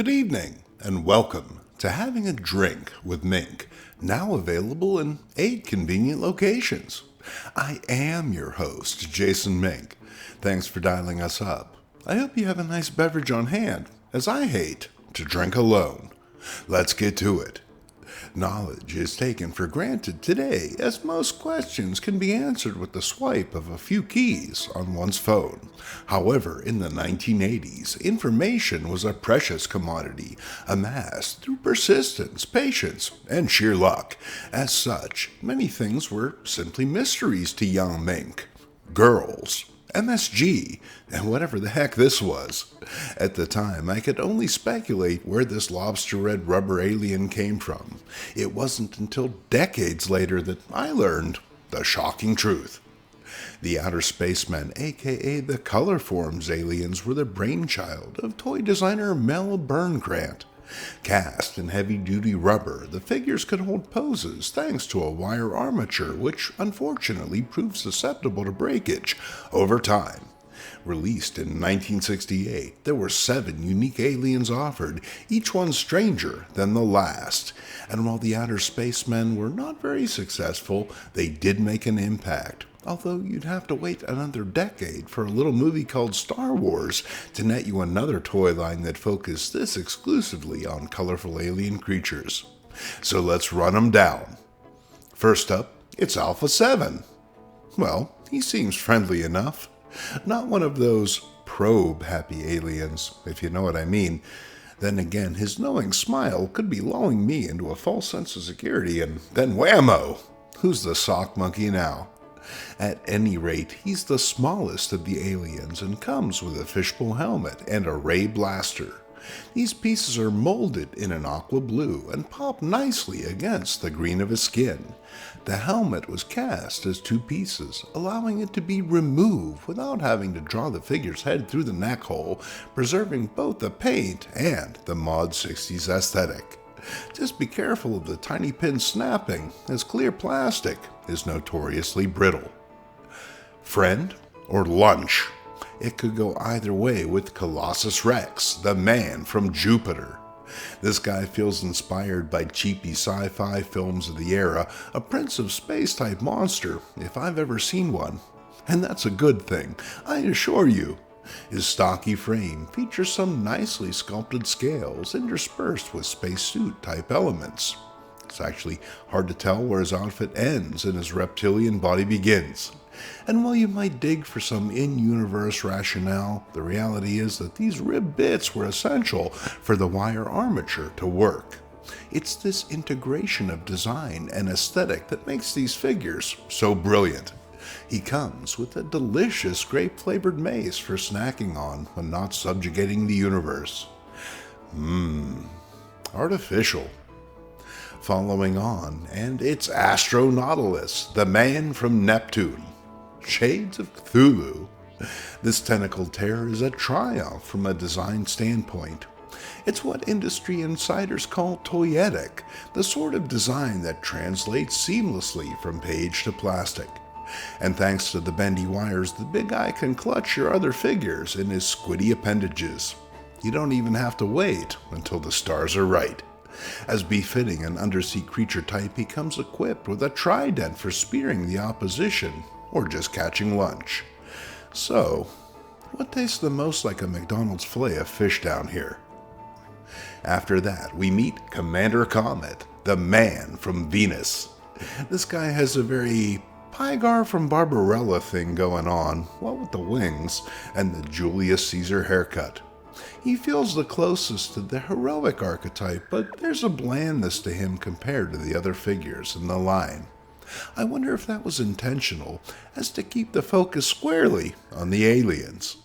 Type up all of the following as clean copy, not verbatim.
Good evening, and welcome to Having a Drink with Mink, now available in 8 convenient locations. I am your host, Jason Mink. Thanks for dialing us up. I hope you have a nice beverage on hand, as I hate to drink alone. Let's get to it. Knowledge is taken for granted today, as most questions can be answered with the swipe of a few keys on one's phone. However, in the 1980s, information was a precious commodity, amassed through persistence, patience, and sheer luck. As such, many things were simply mysteries to young Mink. Girls, MSG, and whatever the heck this was. At the time, I could only speculate where this lobster-red rubber alien came from. It wasn't until decades later that I learned the shocking truth. The Outer Spacemen, aka the Colorforms aliens, were the brainchild of toy designer Mel Burngrant. Cast in heavy-duty rubber, the figures could hold poses thanks to a wire armature which unfortunately proved susceptible to breakage over time. Released in 1968, there were 7 unique aliens offered, each one stranger than the last. And while the Outer Spacemen were not very successful, they did make an impact. Although you'd have to wait another decade for a little movie called Star Wars to net you another toy line that focused this exclusively on colorful alien creatures. So let's run them down. First up, it's Alpha 7. Well, he seems friendly enough. Not one of those probe-happy aliens, if you know what I mean. Then again, his knowing smile could be lulling me into a false sense of security, and then whammo! Who's the sock monkey now? At any rate, he's the smallest of the aliens and comes with a fishbowl helmet and a ray blaster. These pieces are molded in an aqua blue and pop nicely against the green of his skin. The helmet was cast as 2 pieces, allowing it to be removed without having to draw the figure's head through the neck hole, preserving both the paint and the mod 60s aesthetic. Just be careful of the tiny pin snapping, as clear plastic is notoriously brittle. Friend or lunch? It could go either way with Colossus Rex, the man from Jupiter. This guy feels inspired by cheapy sci-fi films of the era, a Prince of Space-type monster, if I've ever seen one. And that's a good thing, I assure you. His stocky frame features some nicely sculpted scales interspersed with spacesuit-type elements. It's actually hard to tell where his outfit ends and his reptilian body begins. And while you might dig for some in-universe rationale, the reality is that these rib bits were essential for the wire armature to work. It's this integration of design and aesthetic that makes these figures so brilliant. He comes with a delicious grape-flavored mace for snacking on when not subjugating the universe. Artificial. Following on, and it's Astronautilus, the man from Neptune. Shades of Cthulhu. This tentacled terror is a triumph from a design standpoint. It's what industry insiders call toyetic, the sort of design that translates seamlessly from page to plastic. And thanks to the bendy wires, the big guy can clutch your other figures in his squiddy appendages. You don't even have to wait until the stars are right. As befitting an undersea creature type, he comes equipped with a trident for spearing the opposition, or just catching lunch. So, what tastes the most like a McDonald's fillet of fish down here? After that, we meet Commander Comet, the man from Venus. This guy has a very Pygar from Barbarella thing going on, what with the wings and the Julius Caesar haircut. He feels the closest to the heroic archetype, but there's a blandness to him compared to the other figures in the line. I wonder if that was intentional, as to keep the focus squarely on the aliens.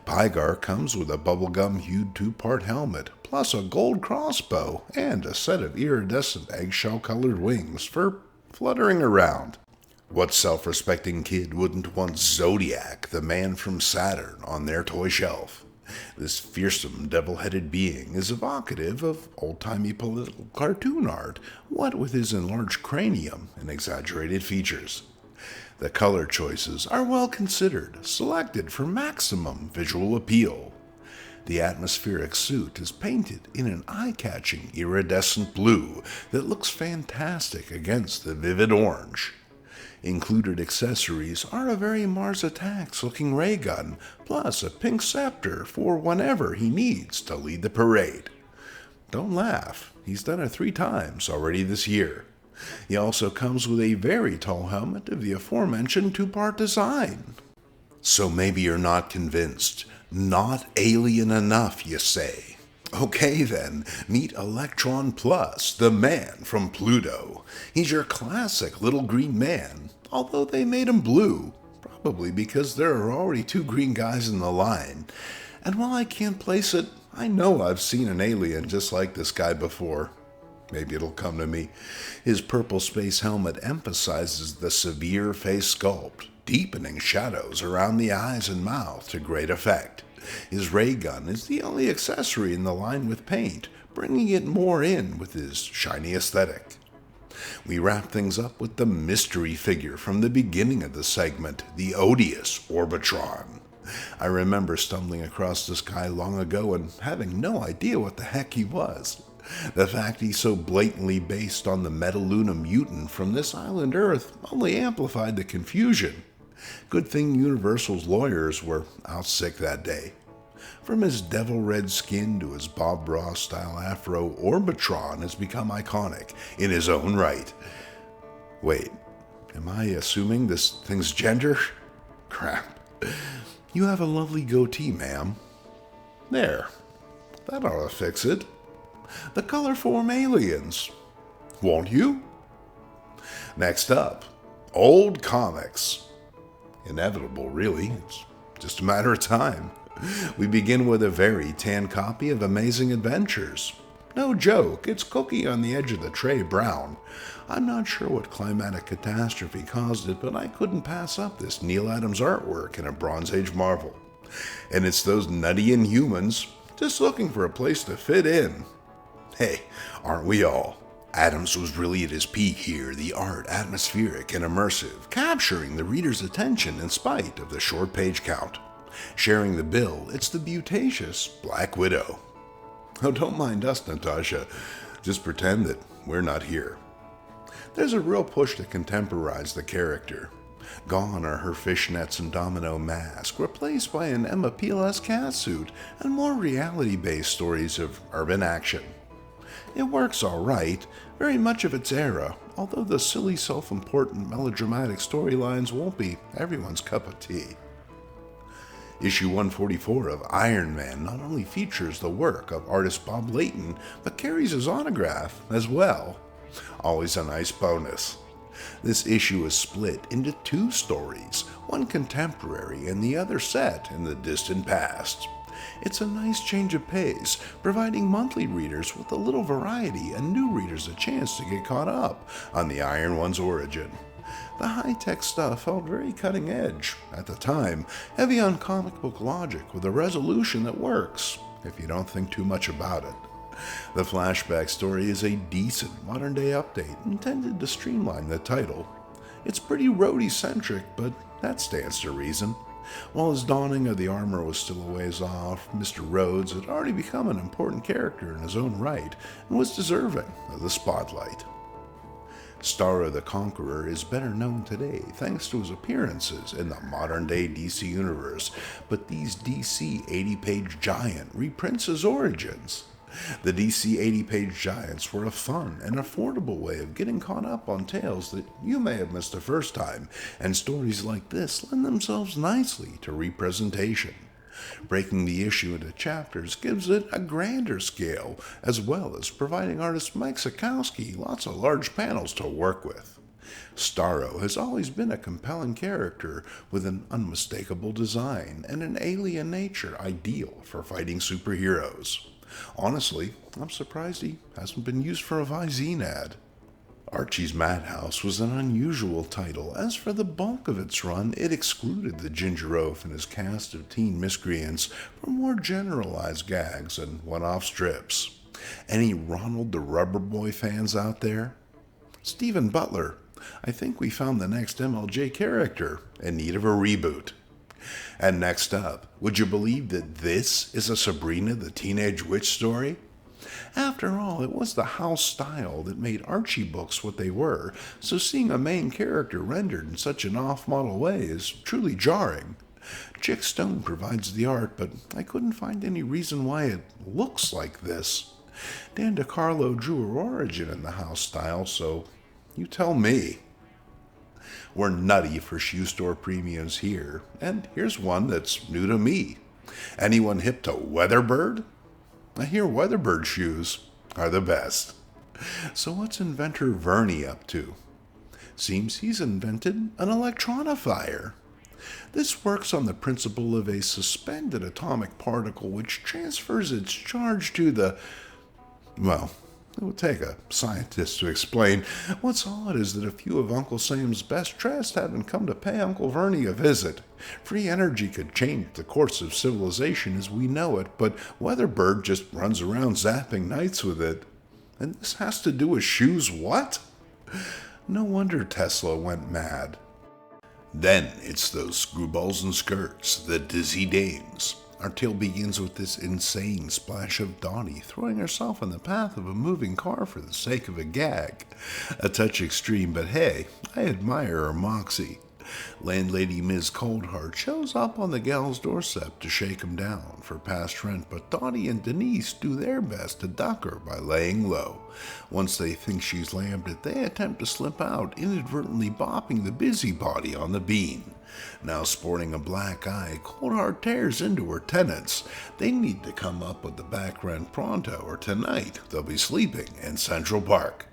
Pygar comes with a bubblegum-hued 2-part helmet, plus a gold crossbow and a set of iridescent eggshell-colored wings for fluttering around. What self-respecting kid wouldn't want Zodiac, the man from Saturn, on their toy shelf? This fearsome, devil-headed being is evocative of old-timey political cartoon art, what with his enlarged cranium and exaggerated features. The color choices are well considered, selected for maximum visual appeal. The atmospheric suit is painted in an eye-catching iridescent blue that looks fantastic against the vivid orange. Included accessories are a very Mars Attacks-looking ray gun, plus a pink scepter for whenever he needs to lead the parade. Don't laugh, he's done it 3 times already this year. He also comes with a very tall helmet of the aforementioned 2-part design. So maybe you're not convinced. Not alien enough, you say. Okay then, meet Electron Plus, the man from Pluto. He's your classic little green man, although they made him blue, probably because there are already 2 green guys in the line. And while I can't place it, I know I've seen an alien just like this guy before. Maybe it'll come to me. His purple space helmet emphasizes the severe face sculpt, deepening shadows around the eyes and mouth to great effect. His ray gun is the only accessory in the line with paint, bringing it more in with his shiny aesthetic. We wrap things up with the mystery figure from the beginning of the segment, the odious Orbitron. I remember stumbling across this guy long ago and having no idea what the heck he was. The fact he's so blatantly based on the Metaluna mutant from this island Earth only amplified the confusion. Good thing Universal's lawyers were out sick that day. From his devil red skin to his Bob Ross style afro, Orbitron has become iconic in his own right. Wait, am I assuming this thing's gender? Crap. You have a lovely goatee, ma'am. There. That ought to fix it. The colorform aliens. Won't you? Next up, old comics. Inevitable, really. It's just a matter of time. We begin with a very tan copy of Amazing Adventures. No joke, it's cookie on the edge of the tray brown. I'm not sure what climatic catastrophe caused it, but I couldn't pass up this Neil Adams artwork in a Bronze Age marvel. And it's those nutty Inhumans, just looking for a place to fit in. Hey, aren't we all? Adams was really at his peak here, the art atmospheric and immersive, capturing the reader's attention in spite of the short page count. Sharing the bill, it's the beautacious Black Widow. Oh, don't mind us, Natasha. Just pretend that we're not here. There's a real push to contemporize the character. Gone are her fishnets and domino mask, replaced by an Emma Peel-esque catsuit and more reality-based stories of urban action. It works all right, very much of its era, although the silly, self-important, melodramatic storylines won't be everyone's cup of tea. Issue 144 of Iron Man not only features the work of artist Bob Layton, but carries his autograph as well. Always a nice bonus. This issue is split into 2 stories, one contemporary and the other set in the distant past. It's a nice change of pace, providing monthly readers with a little variety and new readers a chance to get caught up on the Iron One's origin. The high-tech stuff felt very cutting edge, at the time, heavy on comic book logic with a resolution that works, if you don't think too much about it. The flashback story is a decent modern-day update intended to streamline the title. It's pretty roadie-centric, but that stands to reason. While his donning of the armor was still a ways off, Mr. Rhodes had already become an important character in his own right and was deserving of the spotlight. Starro the Conqueror is better known today thanks to his appearances in the modern-day DC universe, but these DC 80-page giant reprints his origins. The DC 80-page giants were a fun and affordable way of getting caught up on tales that you may have missed the first time, and stories like this lend themselves nicely to representation. Breaking the issue into chapters gives it a grander scale, as well as providing artist Mike Sekowsky lots of large panels to work with. Starro has always been a compelling character with an unmistakable design and an alien nature ideal for fighting superheroes. Honestly, I'm surprised he hasn't been used for a Visine ad. Archie's Madhouse was an unusual title, as for the bulk of its run, it excluded the Ginger Oaf and his cast of teen miscreants from more generalized gags and one-off strips. Any Ronald the Rubber Boy fans out there? Stephen Butler. I think we found the next MLJ character in need of a reboot. And next up, would you believe that this is a Sabrina the Teenage Witch story? After all, it was the house style that made Archie books what they were, so seeing a main character rendered in such an off-model way is truly jarring. Chick Stone provides the art, but I couldn't find any reason why it looks like this. Dan DeCarlo drew her origin in the house style, so you tell me. We're nutty for shoe store premiums here, and here's one that's new to me. Anyone hip to Weatherbird? I hear Weatherbird shoes are the best. So what's inventor Verney up to? Seems he's invented an electronifier. This works on the principle of a suspended atomic particle which transfers its charge to the... Well, it would take a scientist to explain. What's odd is that a few of Uncle Sam's best dressed haven't come to pay Uncle Verney a visit. Free energy could change the course of civilization as we know it, but Weatherbird just runs around zapping nights with it. And this has to do with shoes, what? No wonder Tesla went mad. Then it's those screwballs and skirts, the dizzy dames. Our tale begins with this insane splash of Dottie throwing herself in the path of a moving car for the sake of a gag. A touch extreme, but hey, I admire her moxie. Landlady Ms. Coldheart shows up on the gal's doorstep to shake him down for past rent, but Dottie and Denise do their best to duck her by laying low. Once they think she's lambed, they attempt to slip out, inadvertently bopping the busybody on the bean. Now sporting a black eye, Coldheart tears into her tenants. They need to come up with the back rent pronto, or tonight they'll be sleeping in Central Park.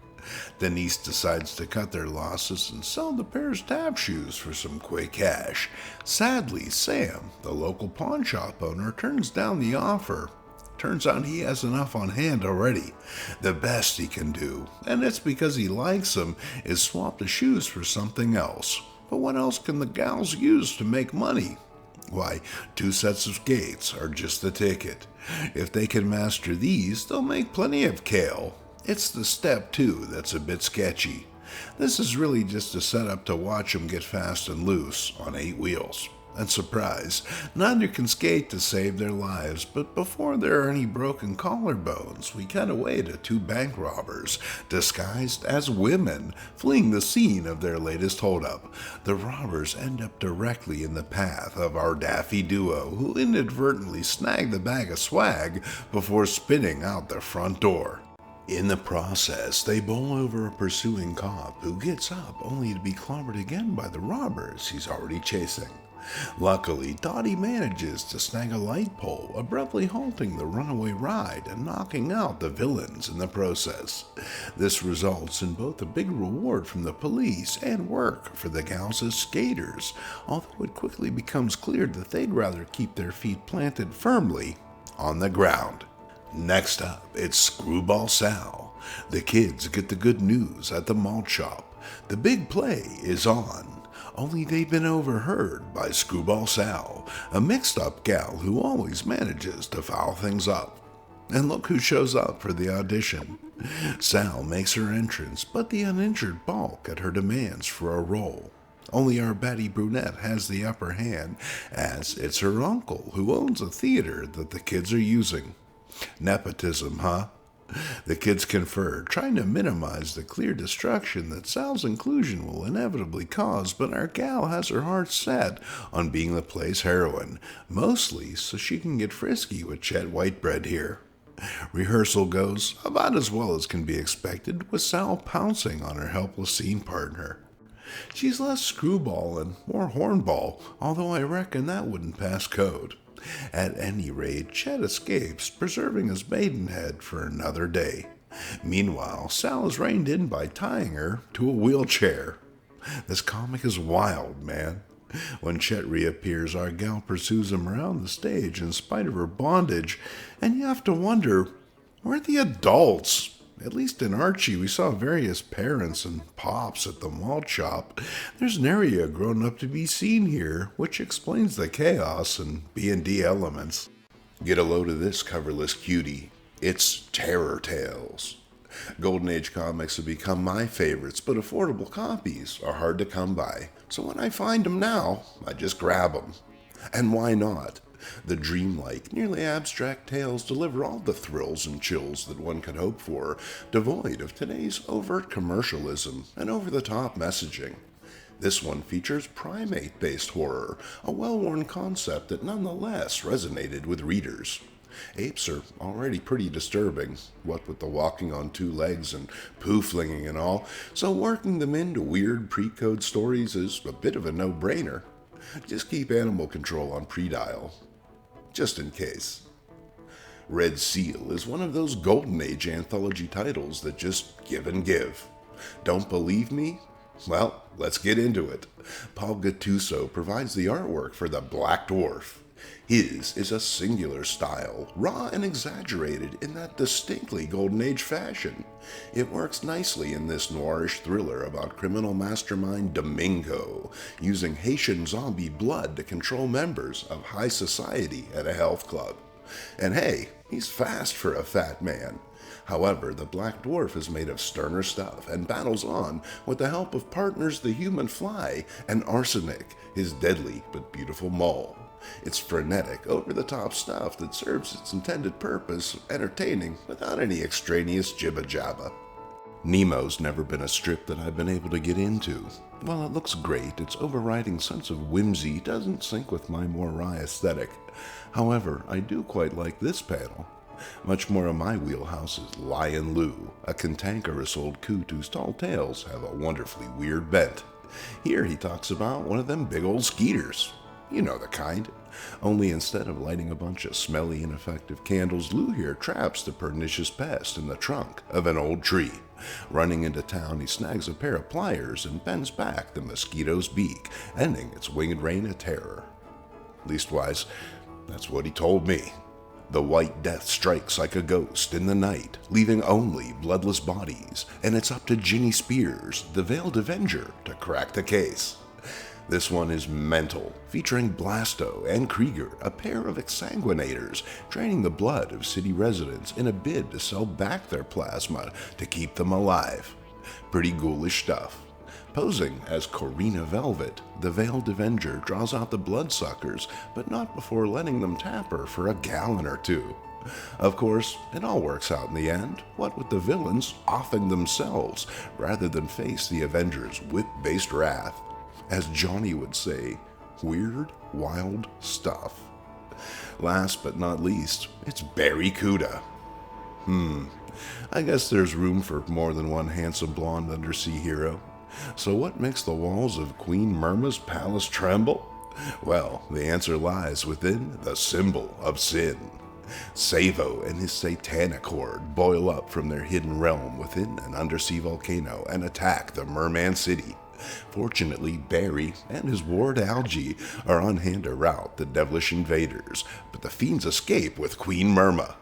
Denise decides to cut their losses and sell the pair's tap shoes for some quick cash. Sadly, Sam, the local pawn shop owner, turns down the offer. Turns out he has enough on hand already. The best he can do, and it's because he likes them, is swap the shoes for something else. But what else can the gals use to make money? Why, 2 sets of skates are just the ticket. If they can master these, they'll make plenty of kale. It's the step 2 that's a bit sketchy. This is really just a setup to watch them get fast and loose on 8 wheels. And surprise, neither can skate to save their lives, but before there are any broken collarbones, we cut away to 2 bank robbers, disguised as women, fleeing the scene of their latest holdup. The robbers end up directly in the path of our daffy duo, who inadvertently snag the bag of swag before spinning out the front door. In the process, they bowl over a pursuing cop who gets up only to be clobbered again by the robbers he's already chasing. Luckily, Dottie manages to snag a light pole, abruptly halting the runaway ride and knocking out the villains in the process. This results in both a big reward from the police and work for the gals as skaters, although it quickly becomes clear that they'd rather keep their feet planted firmly on the ground. Next up, it's Screwball Sal. The kids get the good news at the malt shop. The big play is on. Only they've been overheard by Screwball Sal, a mixed-up gal who always manages to foul things up. And look who shows up for the audition. Sal makes her entrance, but the uninjured balk at her demands for a role. Only our batty brunette has the upper hand, as it's her uncle who owns a theater that the kids are using. Nepotism, huh? The kids confer, trying to minimize the clear destruction that Sal's inclusion will inevitably cause, but our gal has her heart set on being the play's heroine, mostly so she can get frisky with Chet Whitebread here. Rehearsal goes about as well as can be expected, with Sal pouncing on her helpless scene partner. She's less screwball and more hornball, although I reckon that wouldn't pass code. At any rate, Chet escapes, preserving his maidenhead for another day. Meanwhile, Sal is reined in by tying her to a wheelchair. This comic is wild, man. When Chet reappears, our gal pursues him around the stage in spite of her bondage, and you have to wonder, where are the adults? At least in Archie, we saw various parents and pops at the malt shop. There's nary a grown-up to be seen here, which explains the chaos and B&D elements. Get a load of this coverless cutie. It's Terror Tales. Golden Age comics have become my favorites, but affordable copies are hard to come by. So when I find them now, I just grab them. And why not? The dreamlike, nearly abstract tales deliver all the thrills and chills that one could hope for, devoid of today's overt commercialism and over-the-top messaging. This one features primate-based horror, a well-worn concept that nonetheless resonated with readers. Apes are already pretty disturbing, what with the walking on two legs and poo-flinging and all, so working them into weird pre-code stories is a bit of a no-brainer. Just keep animal control on pre-dial, just in case. Red Seal is one of those Golden Age anthology titles that just give and give. Don't believe me? Well, let's get into it. Paul Gattuso provides the artwork for the Black Dwarf. His is a singular style, raw and exaggerated in that distinctly Golden Age fashion. It works nicely in this noirish thriller about criminal mastermind Domingo, using Haitian zombie blood to control members of high society at a health club. And hey, he's fast for a fat man. However, the Black Dwarf is made of sterner stuff and battles on with the help of partners the human fly and Arsenic, his deadly but beautiful mole. It's frenetic, over-the-top stuff that serves its intended purpose, entertaining without any extraneous jibba-jabba. Nemo's never been a strip that I've been able to get into. While it looks great, its overriding sense of whimsy doesn't sync with my more wry aesthetic. However, I do quite like this panel. Much more of my wheelhouse is Lion Lou, a cantankerous old coot whose tall tales have a wonderfully weird bent. Here he talks about one of them big old skeeters. You know the kind. Only instead of lighting a bunch of smelly, ineffective candles, Lou here traps the pernicious pest in the trunk of an old tree. Running into town, he snags a pair of pliers and bends back the mosquito's beak, ending its winged reign of terror. Leastwise, that's what he told me. The White Death strikes like a ghost in the night, leaving only bloodless bodies, and it's up to Ginny Spears, the Veiled Avenger, to crack the case. This one is mental, featuring Blasto and Krieger, a pair of exsanguinators, draining the blood of city residents in a bid to sell back their plasma to keep them alive. Pretty ghoulish stuff. Posing as Corina Velvet, the Veiled Avenger draws out the bloodsuckers, but not before letting them tap her for a gallon or two. Of course, it all works out in the end, what with the villains offing themselves, rather than face the Avenger's whip-based wrath. As Johnny would say, weird, wild stuff. Last but not least, it's Barracuda. I guess there's room for more than one handsome blonde undersea hero. So what makes the walls of Queen Myrma's palace tremble? Well, the answer lies within the symbol of sin. Savo and his satanic horde boil up from their hidden realm within an undersea volcano and attack the Merman City. Fortunately, Barry and his ward Algie are on hand to rout the devilish invaders, but the fiends escape with Queen Myrma.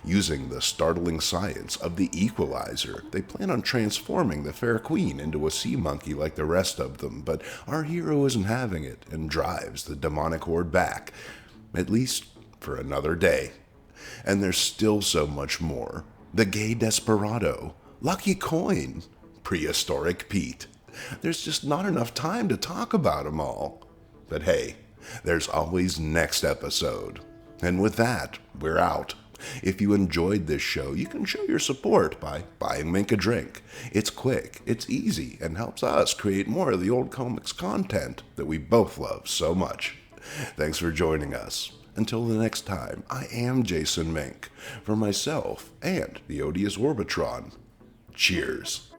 Using the startling science of the equalizer, they plan on transforming the fair queen into a sea monkey like the rest of them, but our hero isn't having it and drives the demonic horde back, at least for another day. And there's still so much more. The gay desperado, Lucky Coin, Prehistoric Pete. There's just not enough time to talk about them all. But hey, there's always next episode. And with that, we're out. If you enjoyed this show, you can show your support by buying Mink a drink. It's quick, it's easy, and helps us create more of the old comics content that we both love so much. Thanks for joining us. Until the next time, I am Jason Mink. For myself and the Odious Orbitron, cheers.